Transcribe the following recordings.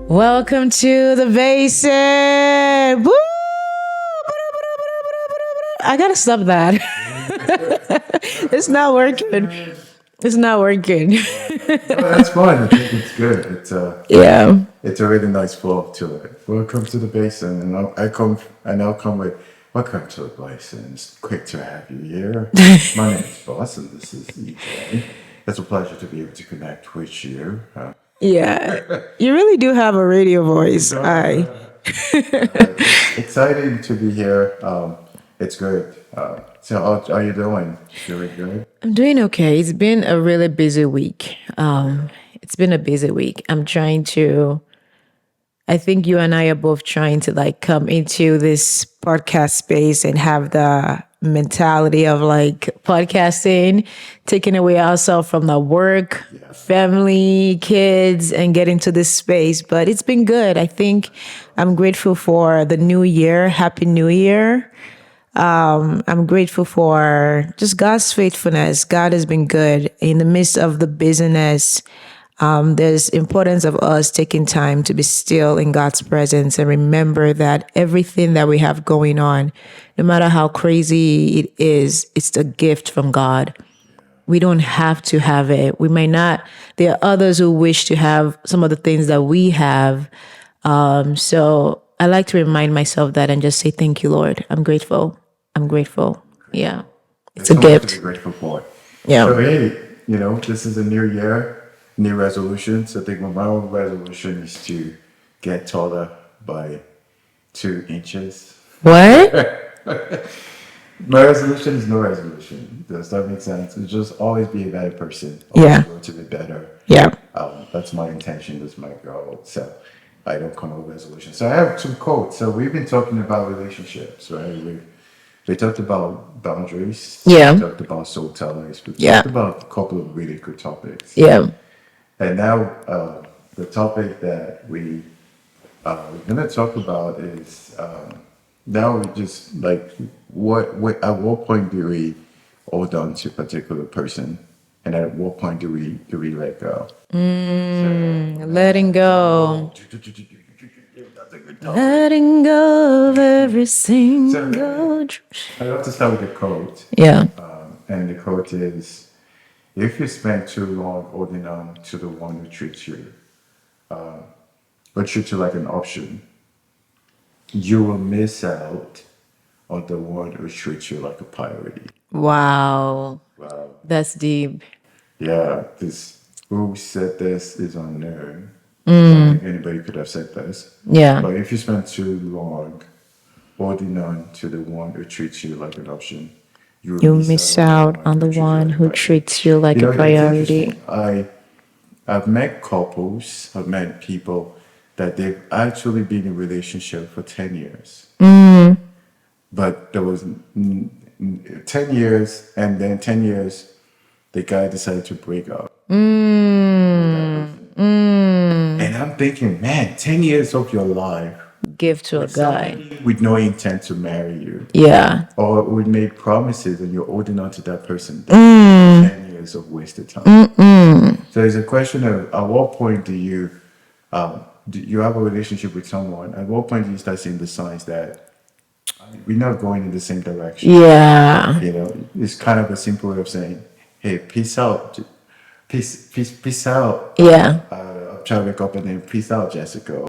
Welcome to the Basin. Woo! I gotta stop that. It's not working. It's not working. No, that's fine. I think it's good. Yeah. It's a really nice flow to it. Welcome to the Basin, and I now come with welcome to the Basin. It's quick to have you here. My name is Boss, and this is EJ. It's a pleasure to be able to connect with you. Yeah. You really do have a radio voice. Exciting to be here. It's good. So how are you doing? Doing good? I'm doing okay. It's been a really busy week. It's been a busy week. I think you and I are both trying to like come into this podcast space and have the mentality of like podcasting, taking away ourselves from the work, family, kids, and get into this space. But it's been good. I think I'm grateful for the new year. Happy New Year. I'm grateful for just God's faithfulness. God has been good in the midst of the busyness. There's importance of us taking time to be still in God's presence and remember that everything that we have going on, no matter how crazy it is, it's a gift from God. We don't have to have it. We might not. There are others who wish to have some of the things that we have. So I like to remind myself that and just say, thank you, Lord. I'm grateful. I'm grateful. Yeah. It's a So much to gift. be grateful for. Yeah. So hey, this is a new year, new resolutions. I think my own resolution is to get taller by 2 inches. What? My resolution is no resolution. Does that make sense? It's just always be a better person. Yeah. Always go to be better. Yeah. That's my intention. That's my goal. So I don't come up with resolutions. So I have some quotes. So we've been talking about relationships, right? We talked about boundaries. Yeah. We talked about soul tolerance. We Yeah. talked about a couple of really good topics. Yeah. And now the topic that we're going to talk about is now we just like what at what point do we hold on to a particular person, and at what point do we let go? Letting go. That's a good topic. Letting go of every single. I love to start with a quote, Yeah. and the quote is: "If you spend too long holding on to the one who treats you, or treats you like an option, you will miss out on the one who treats you like a priority." Wow. Wow. That's deep. Yeah, this who said this is unknown. I don't think anybody could have said this. Yeah. But if you spend too long holding on to the one who treats you like an option, you You will miss out on the one who treats you like a it's priority. interesting. I've met couples, I've met people that they've actually been in a relationship for 10 years. But there was 10 years, and then 10 years, the guy decided to break up. And I'm thinking, man, 10 years of your life Give to a guy. somebody with no intent to marry you, Yeah. or would make promises and you're holding on to that person. 10 years of wasted time. So it's a question of at what point do you have a relationship with someone? At what point do you start seeing the signs that we're not going in the same direction? Yeah. It's kind of a simple way of saying, "Hey, peace out, peace out." Yeah. I'm trying to wake up and then peace out, Jessica.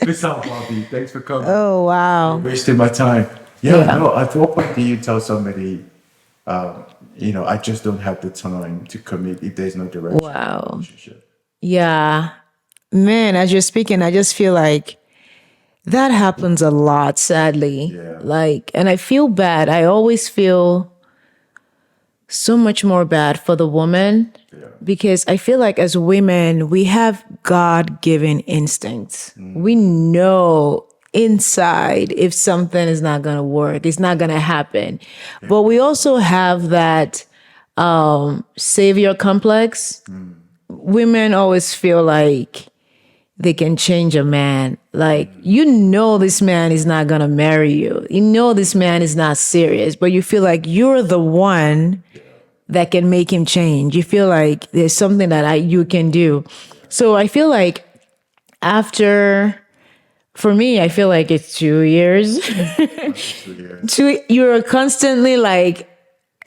Peace out, Bobby. Thanks for coming. Oh, wow. Wasting my time. Yeah, Yeah. no. At what point do you tell somebody, I just don't have the time to commit if there's no direction in the Wow. relationship? Yeah. Man, as you're speaking, I just feel like that happens a lot, sadly. Yeah. And I feel bad. I always feel so much more bad for the woman because I feel like as women, we have God-given instincts. We know inside if something is not going to work, it's not going to happen. But we also have that savior complex. Women always feel like they can change a man. Like, this man is not going to marry you. This man is not serious, but you feel like you're the one that can make him change. You feel like there's something that you can do. So I feel like after, for me, I feel like it's 2 years. So, yeah. You're constantly like,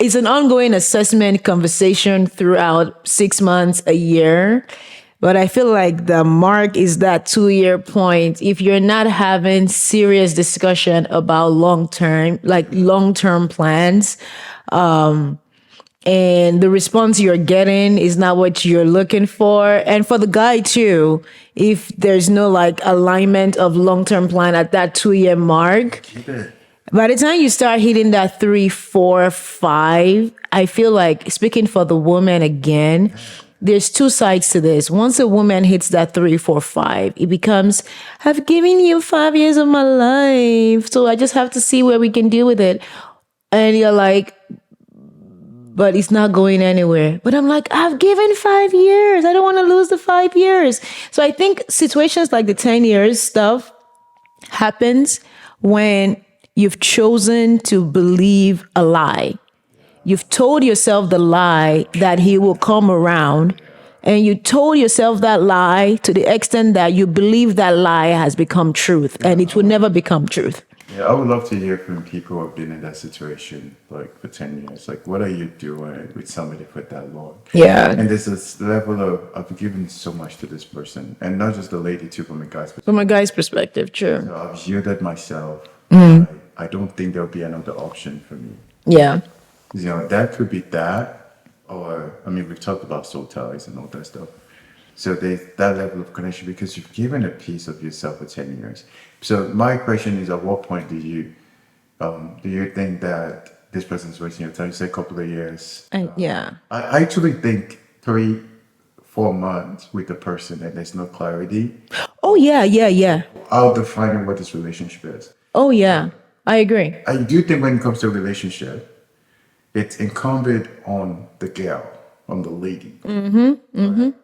it's an ongoing assessment conversation throughout 6 months, a year. But I feel like the mark is that 2 year point. If you're not having serious discussion about long term plans, and the response you're getting is not what you're looking for. And for the guy too, if there's no like alignment of long term plan at that 2 year mark, Keep it. by the time you start hitting that 3, 4, 5, I feel like speaking for the woman again, there's two sides to this. Once a woman hits that 3, 4, 5, it becomes, I've given you 5 years of my life. So I just have to see where we can deal with it. And you're like, but it's not going anywhere. But I'm like, I've given 5 years. I don't want to lose the 5 years. So I think situations like the 10 years stuff happens when you've chosen to believe a lie. You've told yourself the lie that he will come around, and you told yourself that lie to the extent that you believe that lie has become truth, and it will never become truth. Yeah, I would love to hear from people who have been in that situation like for 10 years. Like, what are you doing with somebody for that long? Yeah. And there's this level of, I've given so much to this person, and not just the lady, too, from a guy's perspective. From a guy's perspective, true. So I've yielded myself. I don't think there'll be another option for me. Yeah. You know, that could be that, or, I mean, we've talked about soul ties and all that stuff. So there's that level of connection because you've given a piece of yourself for 10 years. So my question is, at what point do you think that this person's wasting your time? You say a couple of years. Yeah. I actually think 3, 4 months with the person and there's no clarity. Oh, yeah. I'll define what this relationship is. Oh, yeah. I agree. I do think when it comes to a relationship, it's incumbent on the girl, on the lady.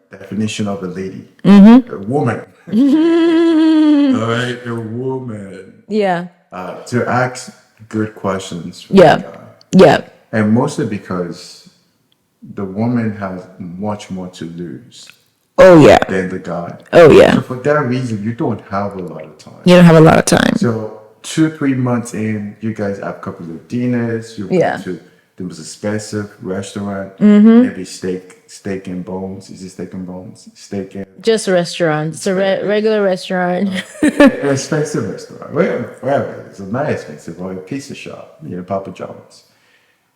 Definition of a lady. A woman. All right, a woman. Yeah. To ask good questions. From Yeah. the guy. Yeah. And mostly because the woman has much more to lose Oh, yeah. than the guy. Oh, yeah. So for that reason, you don't have a lot of time. You don't have a lot of time. So 2, 3 months in, you guys have a couple of dinners. You Yeah. go to the most expensive restaurant, maybe steak and bones. Is it steak and bones? Steak and Just a restaurant. It's a regular restaurant. an expensive restaurant. Wherever it's not expensive, or a pizza shop, Papa John's.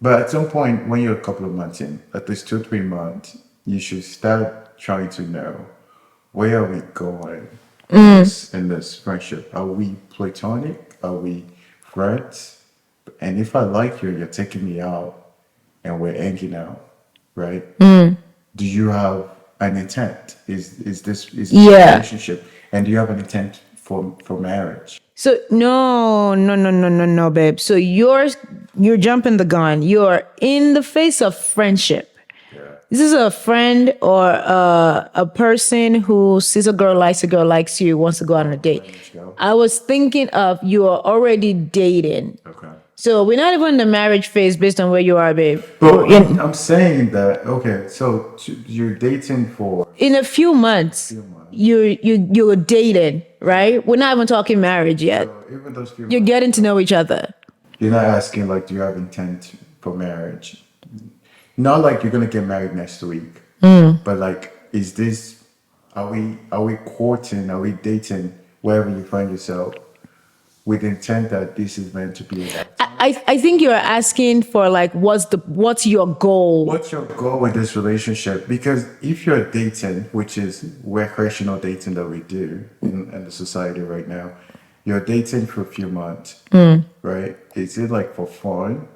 But at some point, when you're a couple of months in, at least 2, 3 months, you should start trying to know, where are we going in this friendship? Are we platonic? Are we friends? And if I like you, you're taking me out and we're hanging out, right? Do you have an intent? Is this a Yeah. relationship? And do you have an intent for marriage? So no, babe. So you're jumping the gun. You're in the face of friendship. Yeah. This is a friend or a person who sees a girl, likes you, wants to go out on a date. go. I was thinking of you are already dating. Okay. So we're not even in the marriage phase based on where you are, babe. But I'm saying that, okay, so you're dating for In a few months, you're dating, right? We're not even talking marriage yet. even those few You're months, getting to know each other. you're not asking like, do you have intent for marriage? Not like you're gonna get married next week, but like, are we courting, are we dating wherever you find yourself with intent that this is meant to be a lifetime? I think you're asking for like, what's your goal? What's your goal with this relationship? Because if you're dating, which is recreational dating that we do in the society right now, you're dating for a few months, right? Is it like for fun?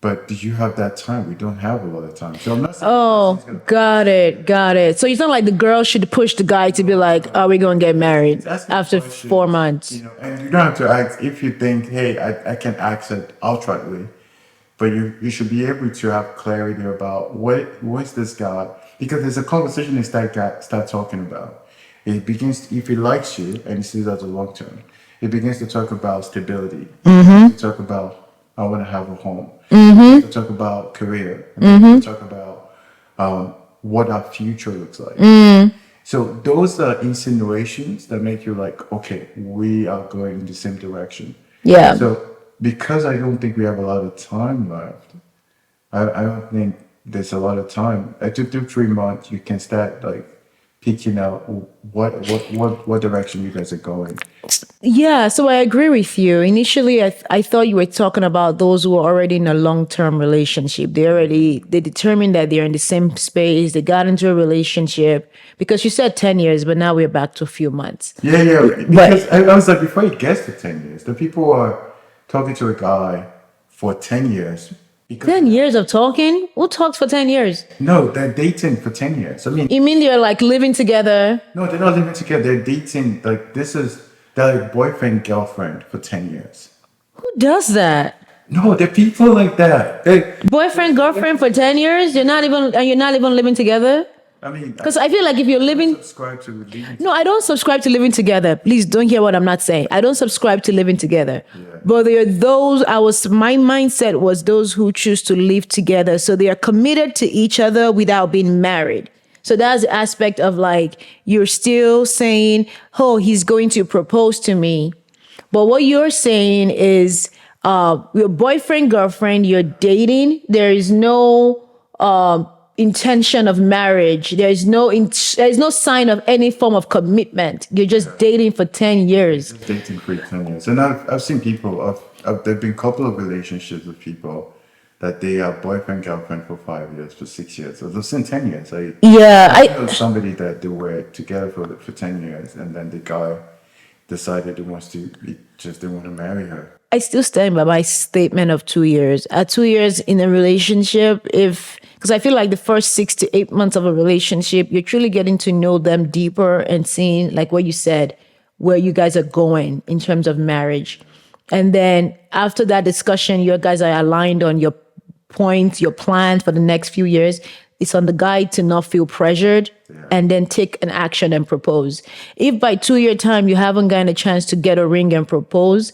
But do you have that time? We don't have a lot of time. So I'm not saying Oh, got it. So it's not like the girl should push the guy to be like, are we going to get married Asking after questions, 4 months? And you don't have to ask if you think, hey, I can accent outrightly, but you should be able to have clarity about what's this guy, because there's a conversation they start talking about. It begins, if he likes you and he sees that as a long term, it begins to talk about stability. It begins to talk about, I want to have a home. To talk about career. To talk about what our future looks like. So those are insinuations that make you like, okay, we are going in the same direction. Yeah. So because I don't think we have a lot of time left, I don't think there's a lot of time. At 2 to 3 months, you can start like picking out what direction you guys are going. Yeah, so I agree with you. Initially, I thought you were talking about those who are already in a long-term relationship. They determined that they're in the same space. They got into a relationship because you said 10 years, but now we're back to a few months. Yeah, yeah. Because But I was like, before it gets to 10 years, the people are talking to a guy for 10 years because 10 years of talking? Who talks for 10 years? no, they're dating for 10 years. I mean, You mean they're like living together? no, they're not living together. They're dating. Like they're like boyfriend girlfriend for 10 years. Who does that? No, they're people like that. Boyfriend, girlfriend for 10 years? You're not even living together? I mean, Because I feel like if you're living, subscribe to living. no, I don't subscribe to living together. Please don't hear what I'm not saying. I don't subscribe to living together. But there are those, my mindset was those who choose to live together. So they are committed to each other without being married. So that's the aspect of like, you're still saying, oh, he's going to propose to me. But what you're saying is, your boyfriend, girlfriend, you're dating. There is no intention of marriage. There's no sign of any form of commitment. You're just dating for 10 years. Dating for 10 years, and I've seen people. There've been a couple of relationships with people that they are boyfriend girlfriend for 5 years, for 6 years. I've seen 10 years. Yeah, I know somebody that they were together for 10 years, and then the guy decided he wants to. He just didn't want to marry her. I still stand by my statement of 2 years. At 2 years in a relationship, because I feel like the first 6 to 8 months of a relationship, you're truly getting to know them deeper and seeing, like what you said, where you guys are going in terms of marriage. And then after that discussion, you guys are aligned on your points, your plans for the next few years. It's on the guy to not feel pressured and then take an action and propose. If by 2 year time you haven't gotten a chance to get a ring and propose,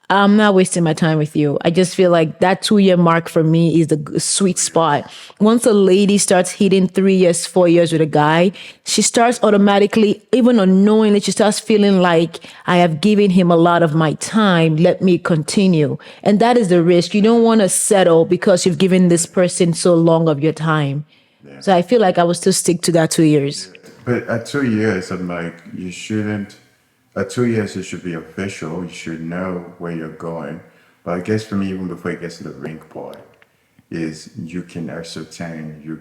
I'm not wasting my time with you. I just feel like that 2 year mark for me is the sweet spot. Once a lady starts hitting 3 years, 4 years with a guy, she starts automatically, even unknowingly, she starts feeling like I have given him a lot of my time. Let me continue. And that is the risk. You don't want to settle because you've given this person so long of your time. So I feel like I will still stick to that 2 years. But at 2 years, I'm like, you shouldn't. At 2 years, it should be official. You should know where you're going. But I guess for me, even before it gets to the ring part, is you can ascertain, you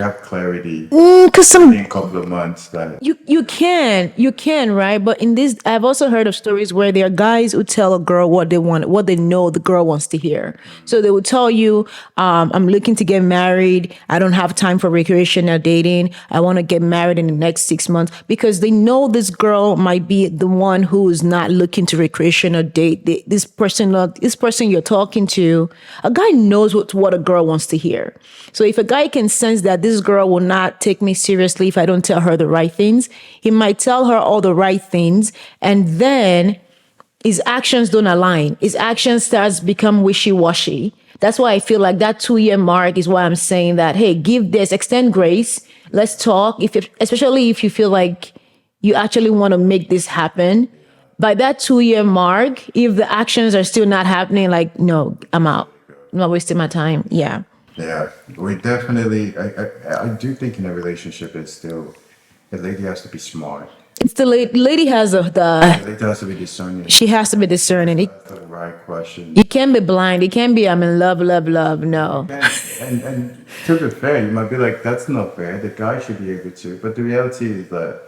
have clarity Because some in a couple of months that you can, right? But in this, I've also heard of stories where there are guys who tell a girl what they want, what they know the girl wants to hear. So they will tell you, I'm looking to get married. I don't have time for recreational dating. I want to get married in the next 6 months, because they know this girl might be the one who is not looking to recreational date. This person you're talking to, a guy knows what a girl wants to hear. So if a guy can sense that this girl will not take me seriously if I don't tell her the right things, he might tell her all the right things, and then his actions don't align. His actions starts become wishy-washy. That's why I feel like that 2 year mark is why I'm saying that, hey, extend grace. Let's talk. Especially if you feel like you actually want to make this happen. By that 2 year mark, if the actions are still not happening, like, no, I'm out. I'm not wasting my time. Yeah. yeah, we definitely. I do think in a relationship, it's still the lady has to be smart. It's the lady has The lady has to be discerning. she has to be discerning. That's the right question. You can't be blind. It can't be, I'm in love, love, love. No. And to be fair, you might be like, that's not fair. The guy should be able to. But the reality is that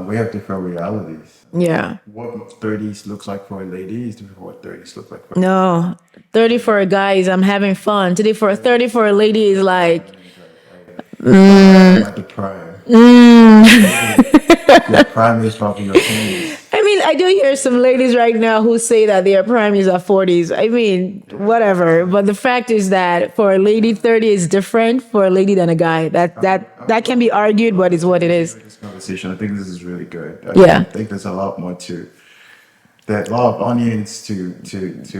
we have different realities. Yeah. What 30s looks like for a lady is different from what 30s look like for No. 30 for a guy is I'm having fun. Today for 30 for a lady is like, at the prime. Your prime is probably your 20s. I mean, I do hear some ladies right now who say that their prime is at 40s. I mean, whatever. But the fact is that for a lady, 30 is different for a lady than a guy. That can be argued, but it's what it is. This conversation, I think this is really good. Yeah. I think there's a lot more to that, a lot of onions to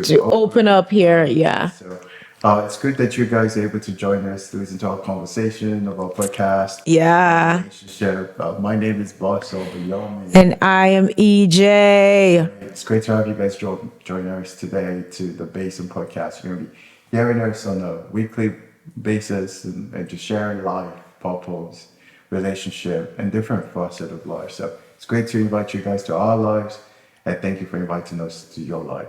To open up here, yeah. So It's good that you guys are able to join us to listen to our conversation of our podcast, Yeah. relationship. My name is Boss Obayomi. And I am EJ. It's great to have you guys join us today to the Basin podcast. You're going to be hearing us on a weekly basis and just sharing life, purpose, relationship, and different facets of life. So it's great to invite you guys to our lives, and thank you for inviting us to your life.